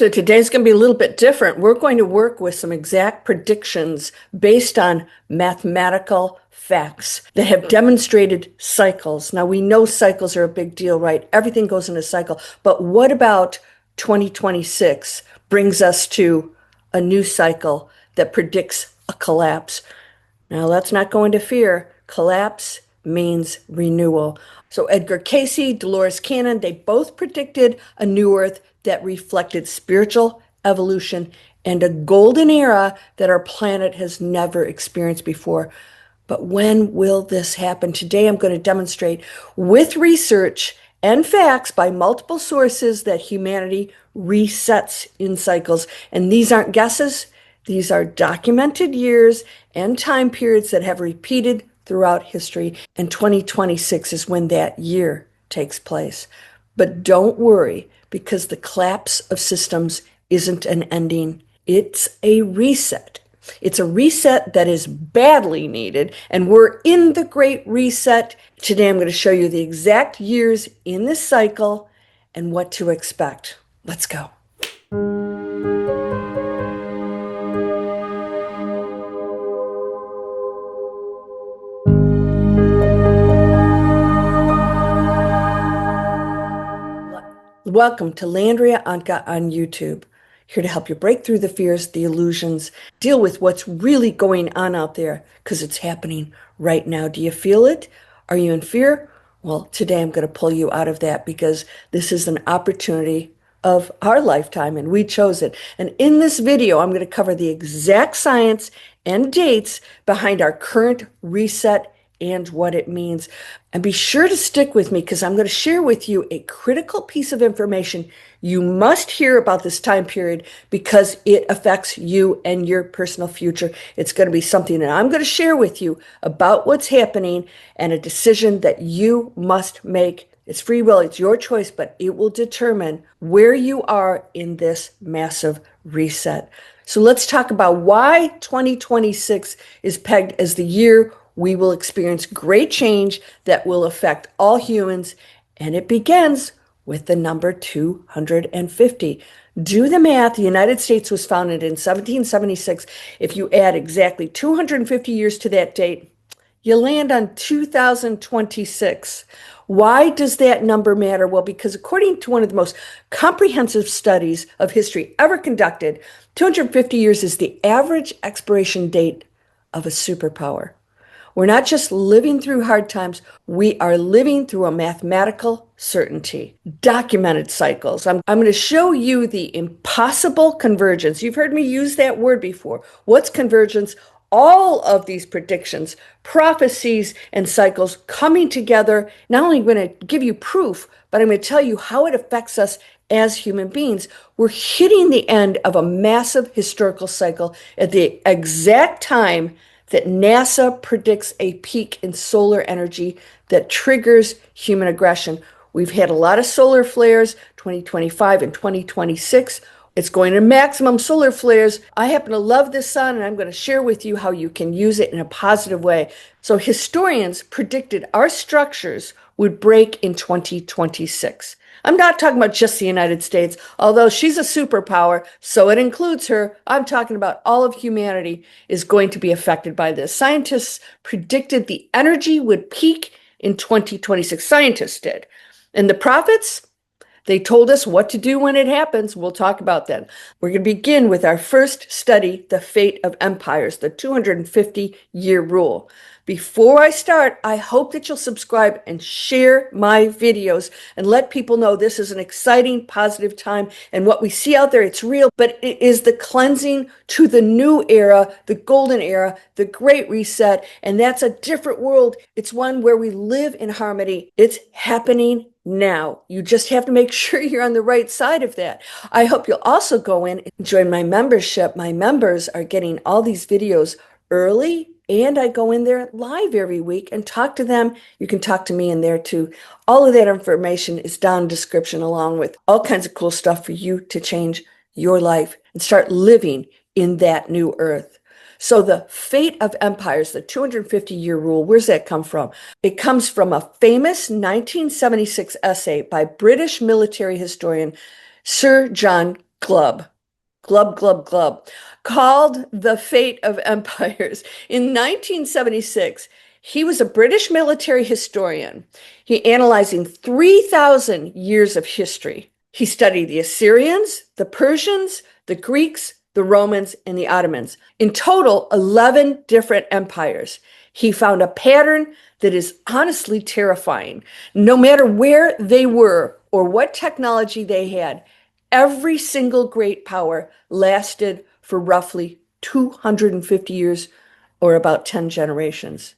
So today's going to be a little bit different. We're going to work with some exact predictions based on mathematical facts that have demonstrated cycles. Now, we know cycles are a big deal, right? Everything goes in a cycle. But what about 2026 brings us to a new cycle that predicts a collapse? Now, let's not go into fear. Collapse means renewal. So Edgar Cayce, Dolores Cannon, they both predicted a new earth that reflected spiritual evolution and a golden era that our planet has never experienced before. But when will this happen? Today I'm going to demonstrate with research and facts by multiple sources that humanity resets in cycles. And these aren't guesses. These are documented years and time periods that have repeated throughout history, and 2026 is when that year takes place. But don't worry, because the collapse of systems isn't an ending. It's a reset. It's a reset that is badly needed, and we're in the Great Reset. Today I'm going to show you the exact years in this cycle and what to expect. Let's go. Welcome to Landria, Onkka on YouTube. Here to help you break through the fears, the illusions, deal with what's really going on out there, because it's happening right now. Do you feel it? Are you in fear? Well, today I'm going to pull you out of that, because this is an opportunity of our lifetime, and we chose it. And in this video, I'm going to cover the exact science and dates behind our current reset and what it means. And be sure to stick with me, because I'm going to share with you a critical piece of information you must hear about this time period, because it affects you and your personal future. It's going to be something that I'm going to share with you about what's happening, and a decision that you must make. It's free will, it's your choice, but it will determine where you are in this massive reset. So let's talk about why 2026 is pegged as the year we will experience great change that will affect all humans, and it begins with the number 250. Do the math. The United States was founded in 1776. If you add exactly 250 years to that date, you land on 2026. Why does that number matter? Well, because according to one of the most comprehensive studies of history ever conducted, 250 years is the average expiration date of a superpower. We're not just living through hard times, we are living through a mathematical certainty. Documented cycles. I'm going to show you the impossible convergence. You've heard me use that word before. What's convergence? All of these predictions, prophecies, and cycles coming together. Not only going to give you proof, but I'm going to tell you how it affects us as human beings. We're hitting the end of a massive historical cycle at the exact time that NASA predicts a peak in solar energy that triggers human aggression. We've had a lot of solar flares, 2025 and 2026. It's going to maximum solar flares. I happen to love the sun, and I'm going to share with you how you can use it in a positive way. So historians predicted our structures would break in 2026. I'm not talking about just the United States, although she's a superpower, so it includes her. I'm talking about all of humanity is going to be affected by this. Scientists predicted the energy would peak in 2026. Scientists did. And the prophets, they told us what to do when it happens. We'll talk about that. We're going to begin with our first study, the fate of empires, the 250-year rule. Before I start, I hope that you'll subscribe and share my videos and let people know this is an exciting, positive time. And what we see out there, it's real, but it is the cleansing to the new era, the golden era, the great reset. And that's a different world. It's one where we live in harmony. It's happening now. You just have to make sure you're on the right side of that. I hope you'll also go in and join my membership. My members are getting all these videos early, and I go in there live every week and talk to them. You can talk to me in there too. All of that information is down in the description, along with all kinds of cool stuff for you to change your life and start living in that new earth. So the fate of empires, the 250-year rule, where's that come from? It comes from a famous 1976 essay by British military historian Sir John Glub. Glub, glub, glub, called The Fate of Empires. In 1976, he was a British military historian. He analyzing 3,000 years of history. He studied the Assyrians, the Persians, the Greeks, the Romans, and the Ottomans. In total, 11 different empires. He found a pattern that is honestly terrifying. No matter where they were or what technology they had, every single great power lasted for roughly 250 years or about 10 generations.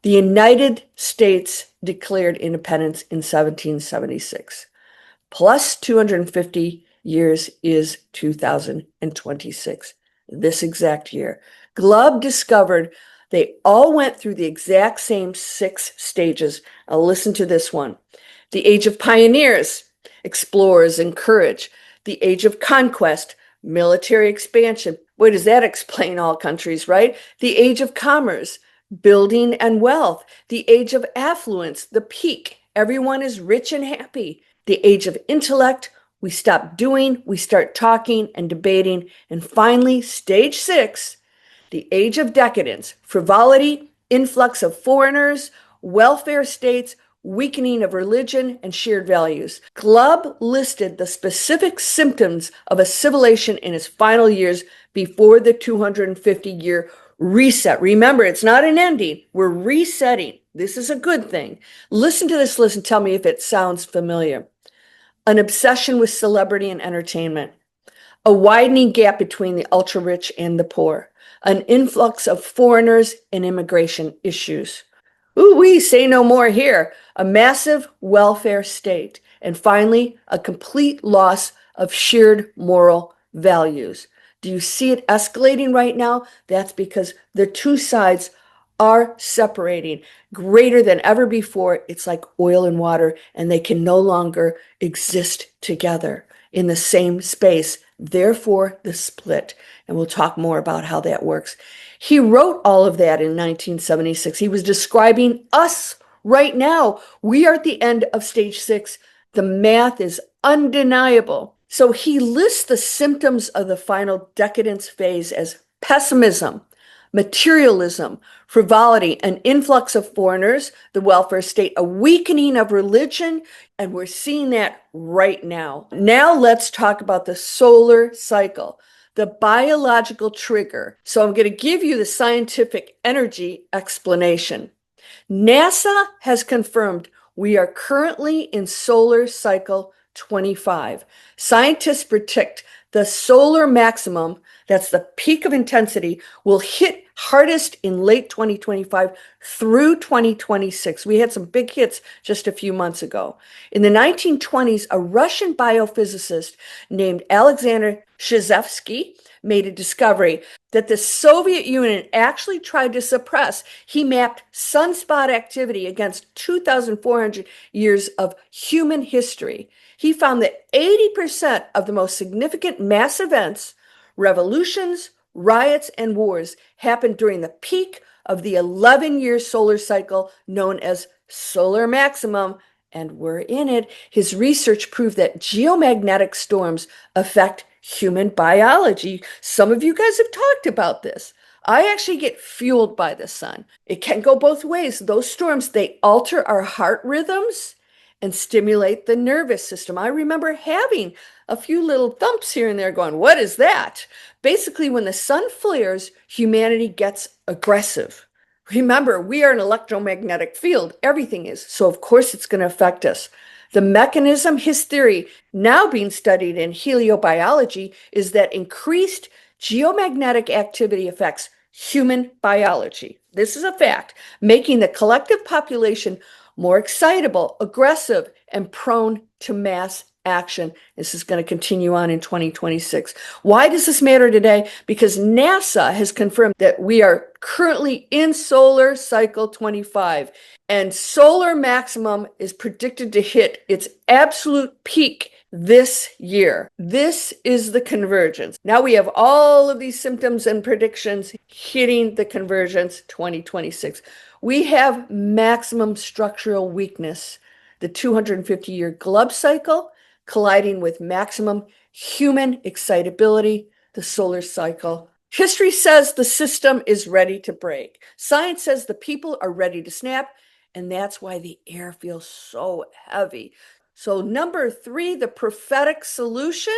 The United States declared independence in 1776. Plus 250 years is 2026, this exact year. Glubb discovered they all went through the exact same 6 stages. I'll listen to this one. The age of pioneers, explorers, and courage. The age of conquest, military expansion. Boy, does that explain all countries, right? The age of commerce, building and wealth. The age of affluence, the peak. Everyone is rich and happy. The age of intellect, we stop doing, we start talking and debating. And finally, stage 6, the age of decadence, frivolity, influx of foreigners, welfare states, weakening of religion, and shared values. Glubb listed the specific symptoms of a civilization in its final years before the 250-year reset. Remember, it's not an ending. We're resetting. This is a good thing. Listen to this list and tell me if it sounds familiar. An obsession with celebrity and entertainment. A widening gap between the ultra-rich and the poor. An influx of foreigners and immigration issues. Ooh, we say no more here. A massive welfare state. And finally, a complete loss of shared moral values. Do you see it escalating right now? That's because the two sides are separating greater than ever before. It's like oil and water, and they can no longer exist together in the same space. Therefore, the split. And we'll talk more about how that works. He wrote all of that in 1976. He was describing us right now. We are at the end of stage 6. The math is undeniable. So he lists the symptoms of the final decadence phase as pessimism, materialism, frivolity, an influx of foreigners, the welfare state, a weakening of religion, and we're seeing that right now. Now let's talk about the solar cycle, the biological trigger. So I'm going to give you the scientific energy explanation. NASA has confirmed we are currently in solar cycle 25. Scientists predict the solar maximum, that's the peak of intensity, will hit hardest in late 2025 through 2026. We had some big hits just a few months ago. In the 1920s, a Russian biophysicist named Alexander Shizevsky made a discovery that the Soviet Union actually tried to suppress. He mapped sunspot activity against 2,400 years of human history. He found that 80% of the most significant mass events, revolutions, riots, and wars happened during the peak of the 11-year solar cycle known as solar maximum, and we're in it. His research proved that geomagnetic storms affect human biology. Some of you guys have talked about this. I actually get fueled by the sun. It can go both ways. Those storms, they alter our heart rhythms and stimulate the nervous system. I remember having a few little thumps here and there going, what is that? Basically, when the sun flares, humanity gets aggressive. Remember, we are an electromagnetic field. Everything is. So, of course, it's going to affect us. The mechanism, his theory, now being studied in heliobiology, is that increased geomagnetic activity affects human biology. This is a fact, making the collective population more excitable, aggressive, and prone to mass action. This is going to continue on in 2026. Why does this matter today? Because NASA has confirmed that we are currently in solar cycle 25, and solar maximum is predicted to hit its absolute peak this year. This is the convergence. Now we have all of these symptoms and predictions hitting the convergence 2026. We have maximum structural weakness, the 250-year Glubb cycle, colliding with maximum human excitability, the solar cycle. History says the system is ready to break. Science says the people are ready to snap, and that's why the air feels so heavy. So, number three, the prophetic solution.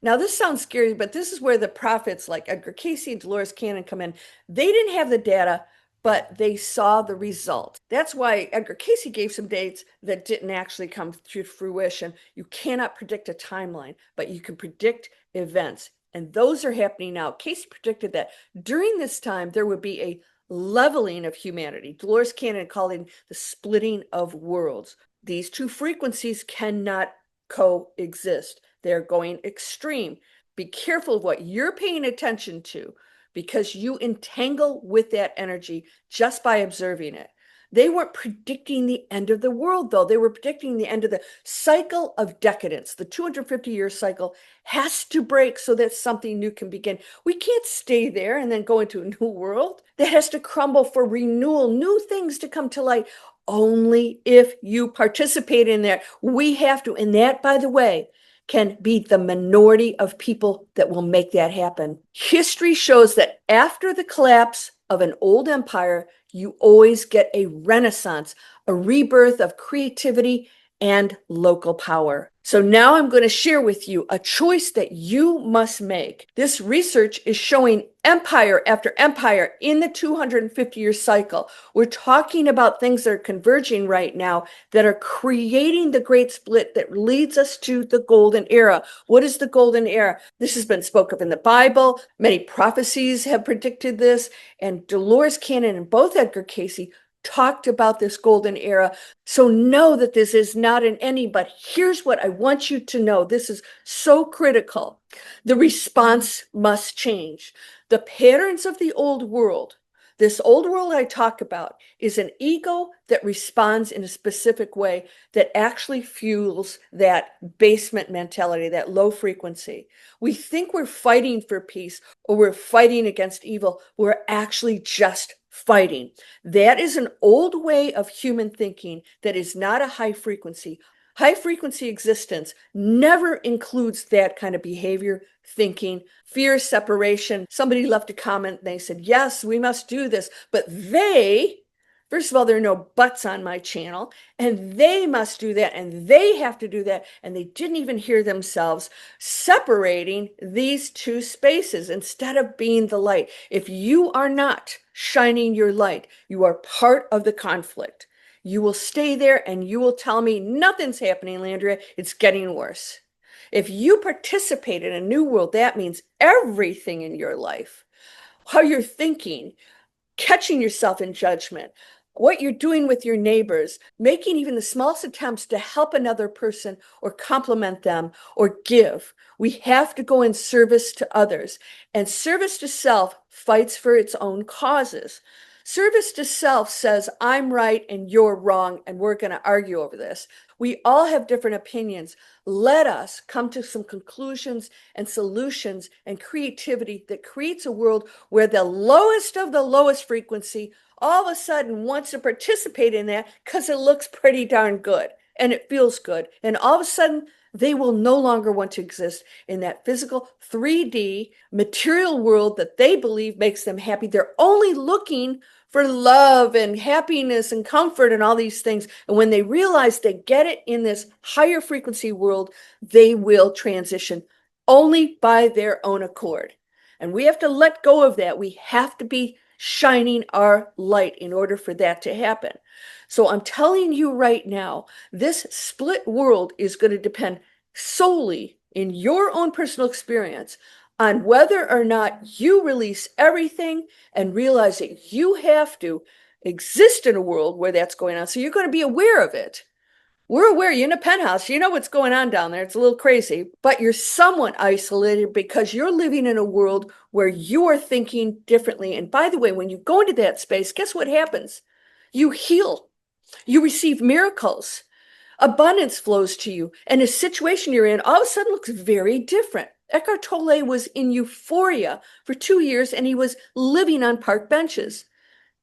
Now, this sounds scary, but this is where the prophets like Edgar Cayce and Dolores Cannon come in. They didn't have the data, but they saw the result. That's why Edgar Cayce gave some dates that didn't actually come to fruition. You cannot predict a timeline, but you can predict events. And those are happening now. Cayce predicted that during this time, there would be a leveling of humanity. Dolores Cannon called it the splitting of worlds. These two frequencies cannot coexist. They're going extreme. Be careful of what you're paying attention to because you entangle with that energy just by observing it. They weren't predicting the end of the world, though. They were predicting the end of the cycle of decadence. The 250-year cycle has to break so that something new can begin. We can't stay there and then go into a new world. That has to crumble for renewal, new things to come to light. Only if you participate in that. We have to. And that, by the way, can be the minority of people that will make that happen. History shows that after the collapse of an old empire, you always get a renaissance, a rebirth of creativity and local power. So now I'm going to share with you a choice that you must make. This research is showing empire after empire in the 250-year cycle. We're talking about things that are converging right now that are creating the great split that leads us to the golden era. What is the golden era? This has been spoken of in the Bible. Many prophecies have predicted this. And Dolores Cannon and both Edgar Cayce talked about this golden era. So know that this is not an ending, but here's what I want you to know. This is so critical. The response must change. The patterns of the old world, this old world I talk about, is an ego that responds in a specific way that actually fuels that basement mentality, that low frequency. We think we're fighting for peace or we're fighting against evil. We're actually just fighting. That is an old way of human thinking that is not a high frequency. High frequency existence never includes that kind of behavior, thinking, fear, separation. Somebody left a comment and they said, yes, we must do this. But first of all, there are no buts on my channel, and they must do that, and they have to do that. And they didn't even hear themselves separating these two spaces instead of being the light. If you are not shining your light, you are part of the conflict. You will stay there and you will tell me nothing's happening, Landria. It's getting worse. If you participate in a new world, that means everything in your life, how you're thinking, catching yourself in judgment, what you're doing with your neighbors, making even the smallest attempts to help another person or compliment them or give. We have to go in service to others. And service to self fights for its own causes. Service to self says, I'm right and you're wrong, and we're going to argue over this. We all have different opinions. Let us come to some conclusions and solutions and creativity that creates a world where the lowest of the lowest frequency all of a sudden wants to participate in that because it looks pretty darn good and it feels good. And all of a sudden, they will no longer want to exist in that physical 3D material world that they believe makes them happy. They're only looking for love and happiness and comfort and all these things. And when they realize they get it in this higher frequency world, they will transition only by their own accord. And we have to let go of that. We have to be shining our light in order for that to happen. So I'm telling you right now, this split world is going to depend solely in your own personal experience on whether or not you release everything and realize that you have to exist in a world where that's going on. So you're going to be aware of it. We're aware, you're in a penthouse, you know what's going on down there. It's a little crazy, but you're somewhat isolated because you're living in a world where you are thinking differently. And by the way, when you go into that space, guess what happens? You heal. You receive miracles. Abundance flows to you. And the situation you're in all of a sudden looks very different. Eckhart Tolle was in euphoria for 2 years and he was living on park benches.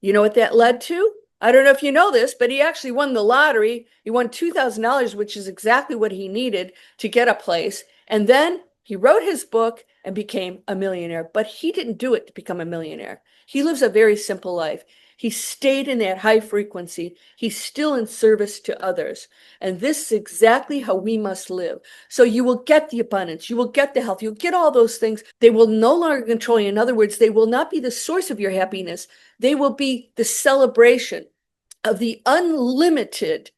You know what that led to? I don't know if you know this, but he actually won the lottery. He won $2,000, which is exactly what he needed to get a place. And then he wrote his book and became a millionaire. But he didn't do it to become a millionaire. He lives a very simple life. He stayed in that high frequency. He's still in service to others. And this is exactly how we must live. So you will get the abundance, you will get the health, you'll get all those things. They will no longer control you. In other words, they will not be the source of your happiness. They will be the celebration of the unlimited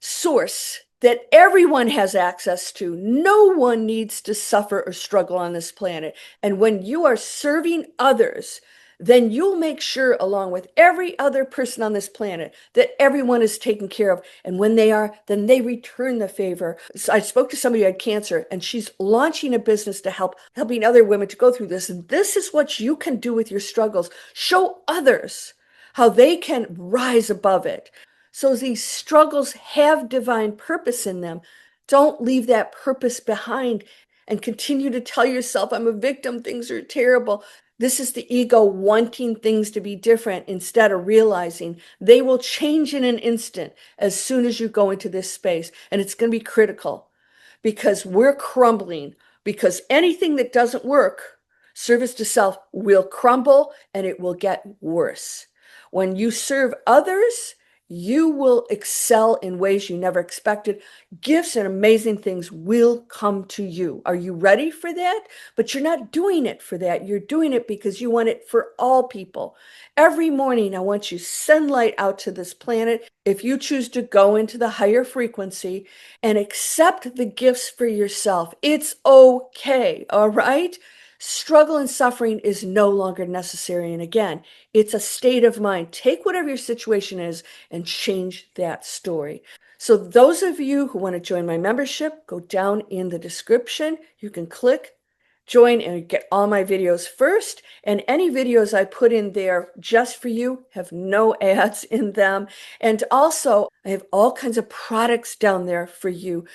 source that everyone has access to. No one needs to suffer or struggle on this planet. And when you are serving others, then you'll make sure, along with every other person on this planet, that everyone is taken care of. And when they are, then they return the favor. So I spoke to somebody who had cancer, and she's launching a business to helping other women to go through this. And this is what you can do with your struggles. Show others how they can rise above it. So these struggles have divine purpose in them. Don't leave that purpose behind and continue to tell yourself, I'm a victim, things are terrible. This is the ego wanting things to be different instead of realizing they will change in an instant as soon as you go into this space. And it's going to be critical because we're crumbling, because anything that doesn't work, service to self, will crumble and it will get worse. When you serve others, you will excel in ways you never expected. Gifts and amazing things will come to you. Are you ready for that? But you're not doing it for that. You're doing it because you want it for all people. Every morning, I want you to send light out to this planet. If you choose to go into the higher frequency and accept the gifts for yourself, it's okay. All right? Struggle and suffering is no longer necessary. And again, it's a state of mind. Take whatever your situation is and change that story. So those of you who want to join my membership, go down in the description. You can click join and get all my videos first. And any videos I put in there just for you have no ads in them. And also, I have all kinds of products down there for you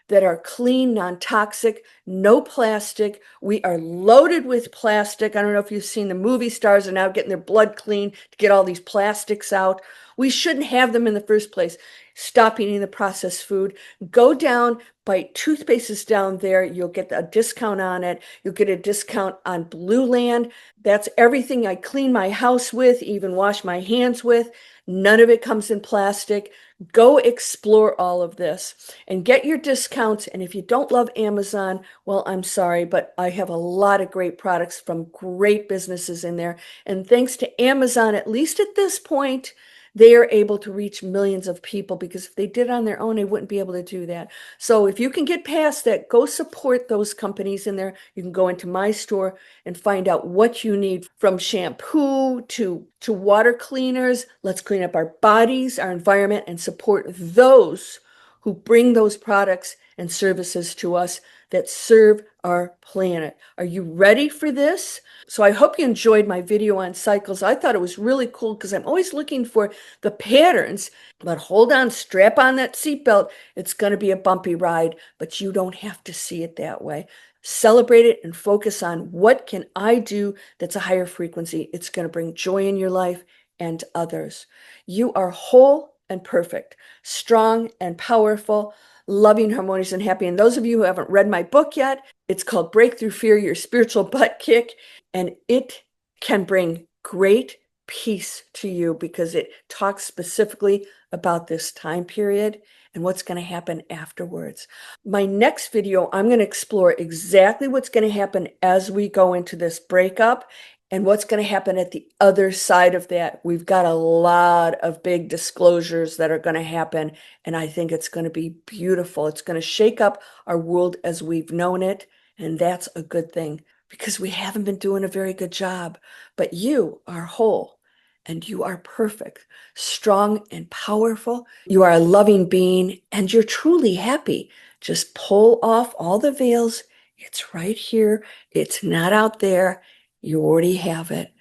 that are clean, non-toxic, no plastic. We are loaded with plastic. I don't know if you've seen the movie stars are now getting their blood clean to get all these plastics out. We shouldn't have them in the first place. Stop eating the processed food. Go down, buy toothpastes down there. You'll get a discount on it. You'll get a discount on Blue Land. That's everything I clean my house with, even wash my hands with. None of it comes in plastic. Go explore all of this and get your discounts. And if you don't love Amazon, well, I'm sorry, but I have a lot of great products from great businesses in there. And thanks to Amazon, at least at this point, they are able to reach millions of people, because if they did it on their own, they wouldn't be able to do that. So if you can get past that, go support those companies in there. You can go into my store and find out what you need, from shampoo to water cleaners. Let's clean up our bodies, our environment, and support those who bring those products and services to us that serve our planet. Are you ready for this? So I hope you enjoyed my video on cycles. I thought it was really cool because I'm always looking for the patterns. But hold on, strap on that seatbelt. It's going to be a bumpy ride, but you don't have to see it that way. Celebrate it and focus on what can I do that's a higher frequency. It's going to bring joy in your life and others. You are whole and perfect, strong and powerful, loving, harmonious, and happy. And those of you who haven't read my book yet, it's called Breakthrough Fear, Your Spiritual Butt Kick. And it can bring great peace to you because it talks specifically about this time period and what's going to happen afterwards. My next video, I'm going to explore exactly what's going to happen as we go into this breakup and what's going to happen at the other side of that. We've got a lot of big disclosures that are going to happen, and I think it's going to be beautiful. It's going to shake up our world as we've known it, and that's a good thing because we haven't been doing a very good job. But you are whole, and you are perfect, strong and powerful. You are a loving being, and you're truly happy. Just pull off all the veils. It's right here. It's not out there. You already have it.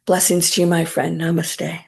Blessings to you, my friend. Namaste.